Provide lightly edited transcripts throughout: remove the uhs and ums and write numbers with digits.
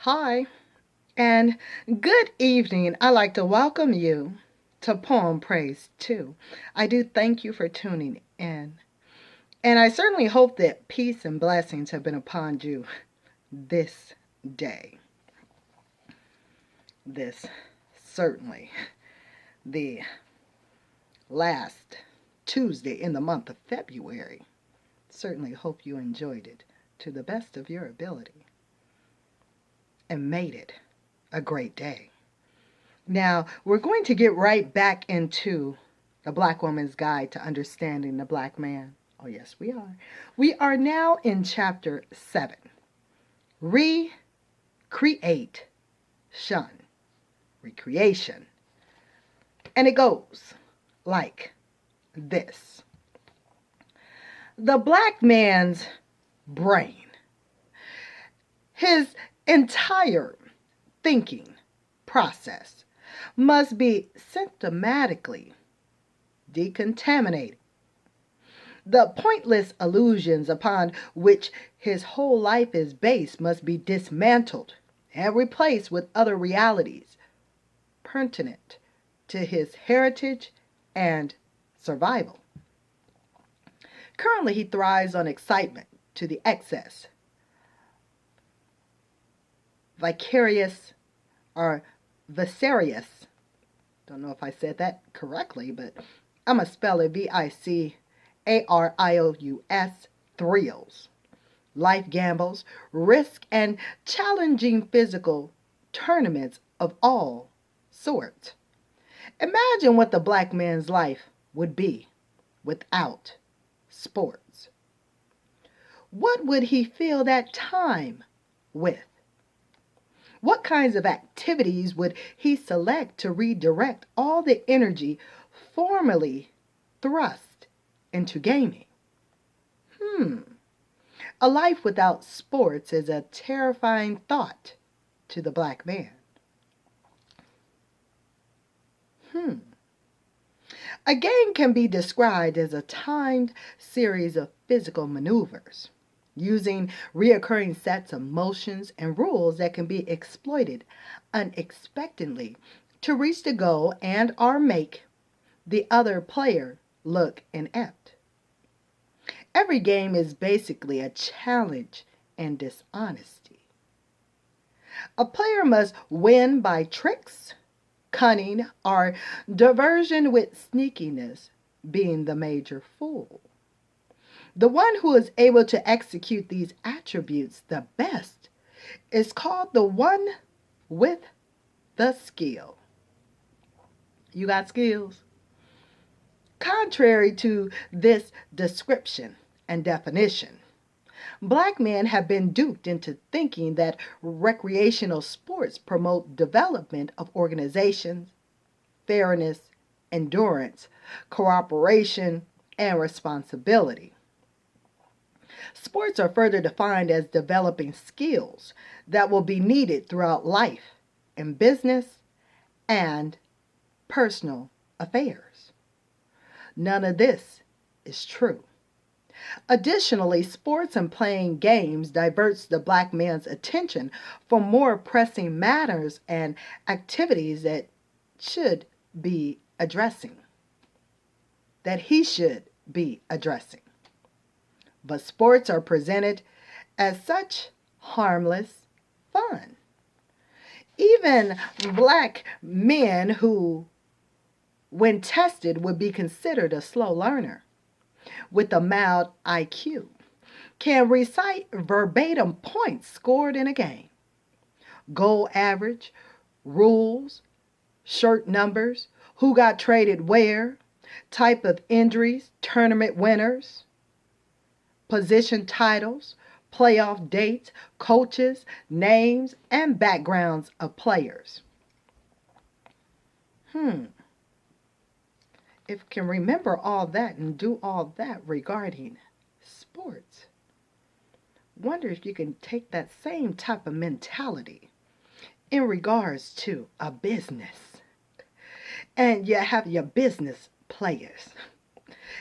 Hi, and good evening. I'd like to welcome you to Poem Praise 2. I do thank you for tuning in, and I certainly hope that peace and blessings have been upon you this day. This certainly the last Tuesday in the month of February. Certainly hope you enjoyed it to the best of your ability and made it a great day. Now, we're going to get right back into the Black Woman's Guide to Understanding the Black Man. Oh, yes, we are. We are now in Chapter 7. Recreate, shun, recreation. And it goes like this. The black man's brain, his entire thinking process must be systematically decontaminated. The pointless illusions upon which his whole life is based must be dismantled and replaced with other realities pertinent to his heritage and survival. Currently, he thrives on excitement to the excess, vicarious or vicarious. Don't know if I said that correctly, but I'm going to spell it Vicarious, thrills, life gambles, risk, and challenging physical tournaments of all sorts. Imagine what the black man's life would be without sports. What would he fill that time with? What kinds of activities would he select to redirect all the energy formerly thrust into gaming? A life without sports is a terrifying thought to the black man. A game can be described as a timed series of physical maneuvers, using reoccurring sets of motions and rules that can be exploited unexpectedly to reach the goal and or make the other player look inept. Every game is basically a challenge in dishonesty. A player must win by tricks, cunning, or diversion, with sneakiness being the major fool. The one who is able to execute these attributes the best is called the one with the skill. You got skills? Contrary to this description and definition, black men have been duped into thinking that recreational sports promote development of organizations, fairness, endurance, cooperation, and responsibility. Sports are further defined as developing skills that will be needed throughout life, in business, and personal affairs. None of this is true. Additionally, sports and playing games diverts the black man's attention from more pressing matters and activities that should be addressing, that he should be addressing. But sports are presented as such harmless fun. Even black men who, when tested, would be considered a slow learner with a mild IQ, can recite verbatim points scored in a game, goal average, rules, shirt numbers, who got traded where, type of injuries, tournament winners, position titles, playoff dates, coaches, names, and backgrounds of players. If you can remember all that and do all that regarding sports, wonder if you can take that same type of mentality in regards to a business. And you have your business players.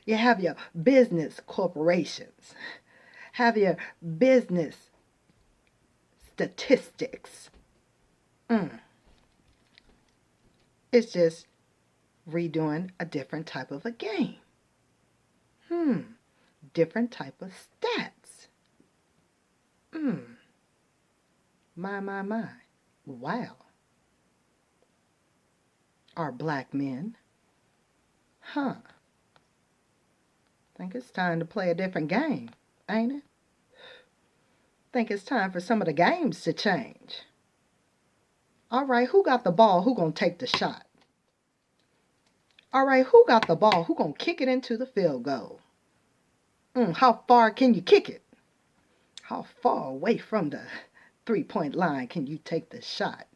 You have your business corporations. Have your business statistics. It's just redoing a different type of a game. Different type of stats. My. Wow. Are black men? Think it's time to play a different game, ain't it? Think it's time for some of the games to change. All right, who got the ball? Who gonna take the shot? All right, who got the ball? Who gonna kick it into the field goal? How far can you kick it? How far away from the three-point line can you take the shot?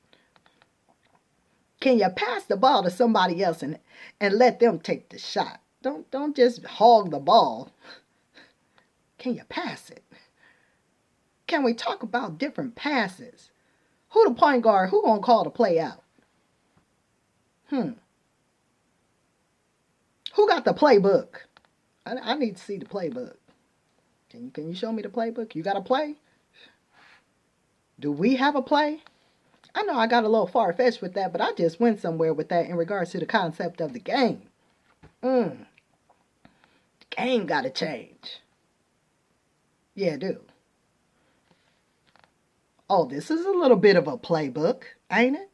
Can you pass the ball to somebody else and let them take the shot? Don't just hog the ball. Can you pass it? Can we talk about different passes? Who the point guard? Who gonna call the play out? Who got the playbook? I need to see the playbook. Can you show me the playbook? You got a play? Do we have a play? I know I got a little far-fetched with that, but I just went somewhere with that in regards to the concept of the game. The game got to change. Yeah, it do. Oh, this is a little bit of a playbook, ain't it?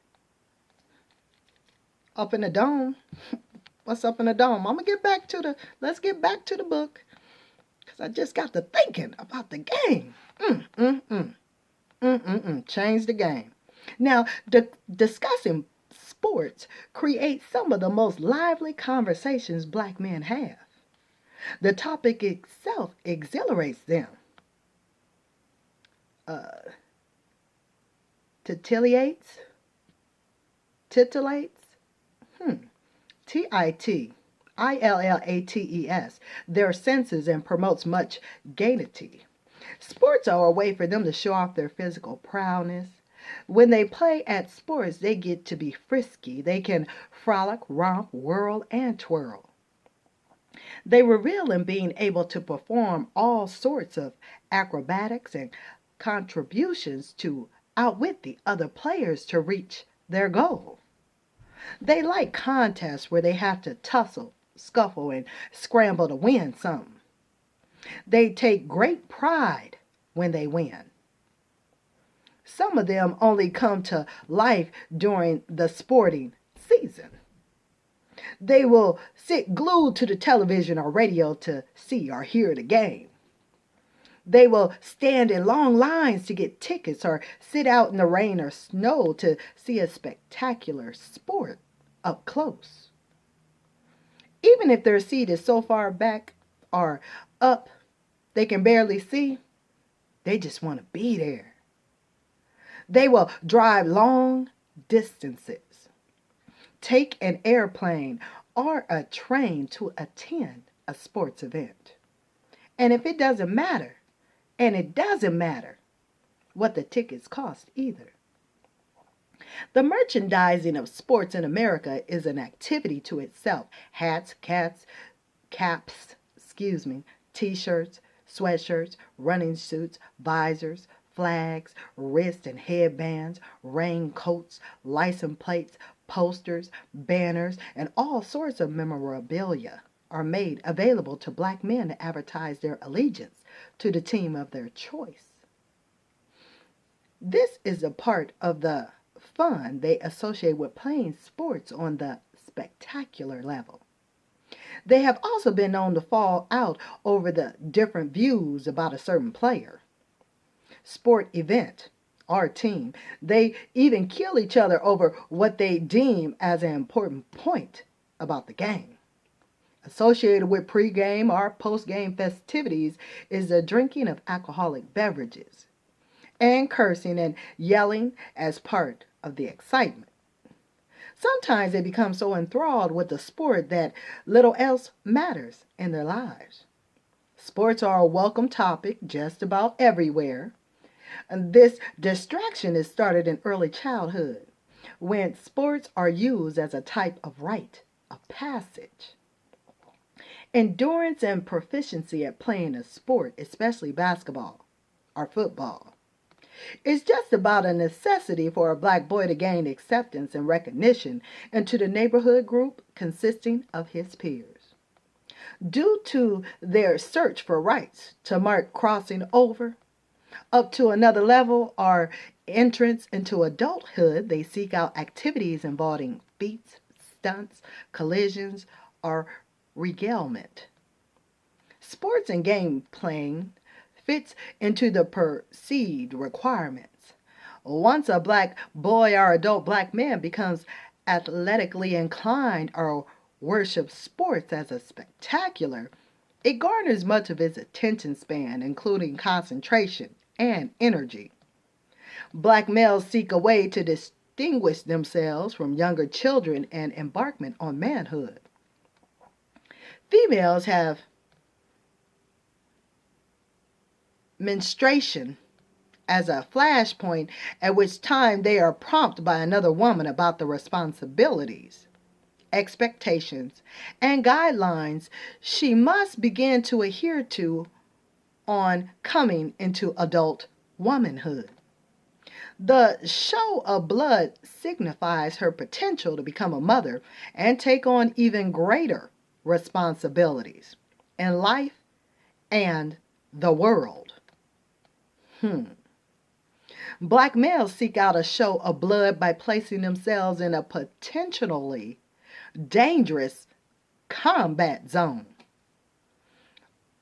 Up in the dome. What's up in the dome? Let's get back to the book. Because I just got to thinking about the game. Change the game. Now, discussing sports creates some of the most lively conversations black men have. The topic itself exhilarates them. Titillates? Tillates their senses and promotes much gaiety. Sports are a way for them to show off their physical prowess. When they play at sports, they get to be frisky. They can frolic, romp, whirl, and twirl. They revel in being able to perform all sorts of acrobatics and contributions to outwit the other players to reach their goal. They like contests where they have to tussle, scuffle, and scramble to win something. They take great pride when they win. Some of them only come to life during the sporting season. They will sit glued to the television or radio to see or hear the game. They will stand in long lines to get tickets or sit out in the rain or snow to see a spectacular sport up close. Even if their seat is so far back or up they can barely see, they just want to be there. They will drive long distances, take an airplane or a train to attend a sports event. And if it doesn't matter, and it doesn't matter what the tickets cost either. The merchandising of sports in America is an activity to itself. Hats, caps, t-shirts, sweatshirts, running suits, visors, flags, wrist and headbands, raincoats, license plates, posters, banners, and all sorts of memorabilia are made available to black men to advertise their allegiance to the team of their choice. This is a part of the fun they associate with playing sports on the spectacular level. They have also been known to fall out over the different views about a certain player, sport event, or team. They even kill each other over what they deem as an important point about the game. Associated with pre-game or post-game festivities is the drinking of alcoholic beverages and cursing and yelling as part of the excitement. Sometimes they become so enthralled with the sport that little else matters in their lives. Sports are a welcome topic just about everywhere. And this distraction is started in early childhood, when sports are used as a type of rite of passage. Endurance and proficiency at playing a sport, especially basketball or football, It's just about a necessity for a black boy to gain acceptance and recognition into the neighborhood group consisting of his peers. Due to their search for rights to mark crossing over up to another level or entrance into adulthood, they seek out activities involving feats, stunts, collisions, or regalement. Sports and game playing fits into the perceived requirements. Once a black boy or adult black man becomes athletically inclined or worships sports as a spectacular, it garners much of his attention span, including concentration and energy. Black males seek a way to distinguish themselves from younger children and embarkment on manhood. Females have menstruation as a flashpoint at which time they are prompted by another woman about the responsibilities, expectations, and guidelines she must begin to adhere to on coming into adult womanhood. The show of blood signifies her potential to become a mother and take on even greater responsibilities in life and the world. Black males seek out a show of blood by placing themselves in a potentially dangerous combat zone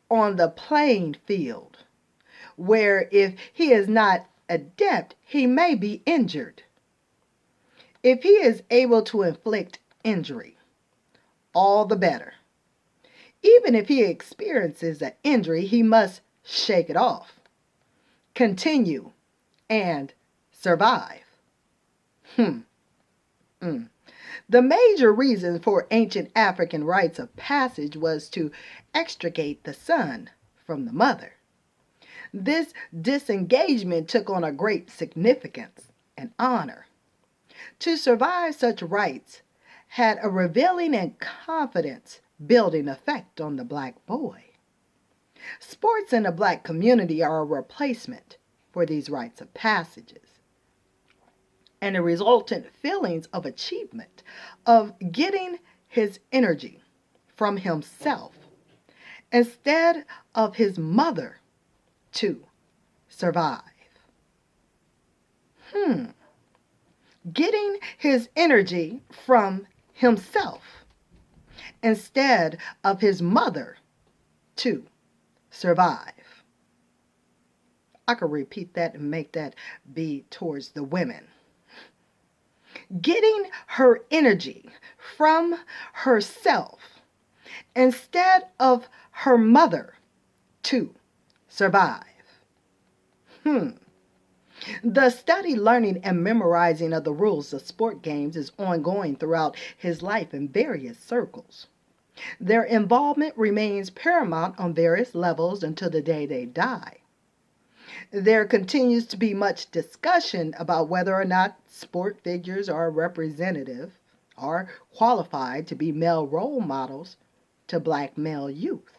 on the playing field, where if he is not adept, he may be injured. If he is able to inflict injury, all the better. Even if he experiences an injury, he must shake it off, continue, and survive. The major reason for ancient African rites of passage was to extricate the son from the mother. This disengagement took on a great significance and honor. To survive such rites had a revealing and confidence building effect on the black boy. Sports in the black community are a replacement for these rites of passages, and the resultant feelings of achievement, of getting his energy from himself instead of his mother to survive. Getting his energy from himself instead of his mother to survive. I could repeat that and make that be towards the women. Getting her energy from herself instead of her mother to survive. The study, learning, and memorizing of the rules of sport games is ongoing throughout his life in various circles. Their involvement remains paramount on various levels until the day they die. There continues to be much discussion about whether or not sport figures are representative or qualified to be male role models to black male youth.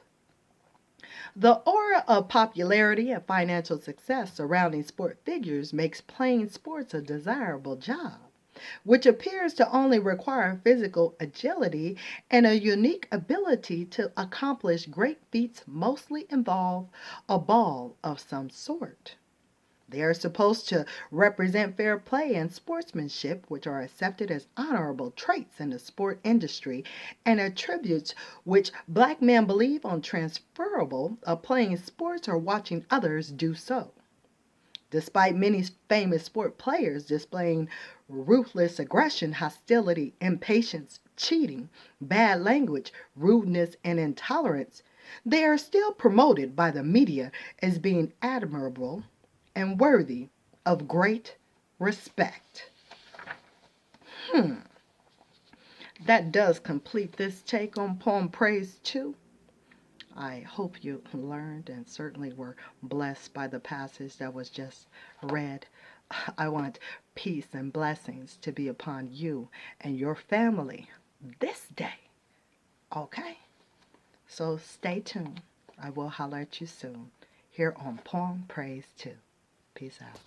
The aura of popularity and financial success surrounding sport figures makes playing sports a desirable job, which appears to only require physical agility and a unique ability to accomplish great feats mostly involve a ball of some sort. They are supposed to represent fair play and sportsmanship, which are accepted as honorable traits in the sport industry and attributes which black men believe are transferable of playing sports or watching others do so. Despite many famous sport players displaying ruthless aggression, hostility, impatience, cheating, bad language, rudeness, and intolerance, they are still promoted by the media as being admirable and worthy of great respect. That does complete this take on Poem Praise 2. I hope you learned and certainly were blessed by the passage that was just read. I want peace and blessings to be upon you and your family this day. Okay? So stay tuned. I will holler at you soon here on Poem Praise 2. Peace out.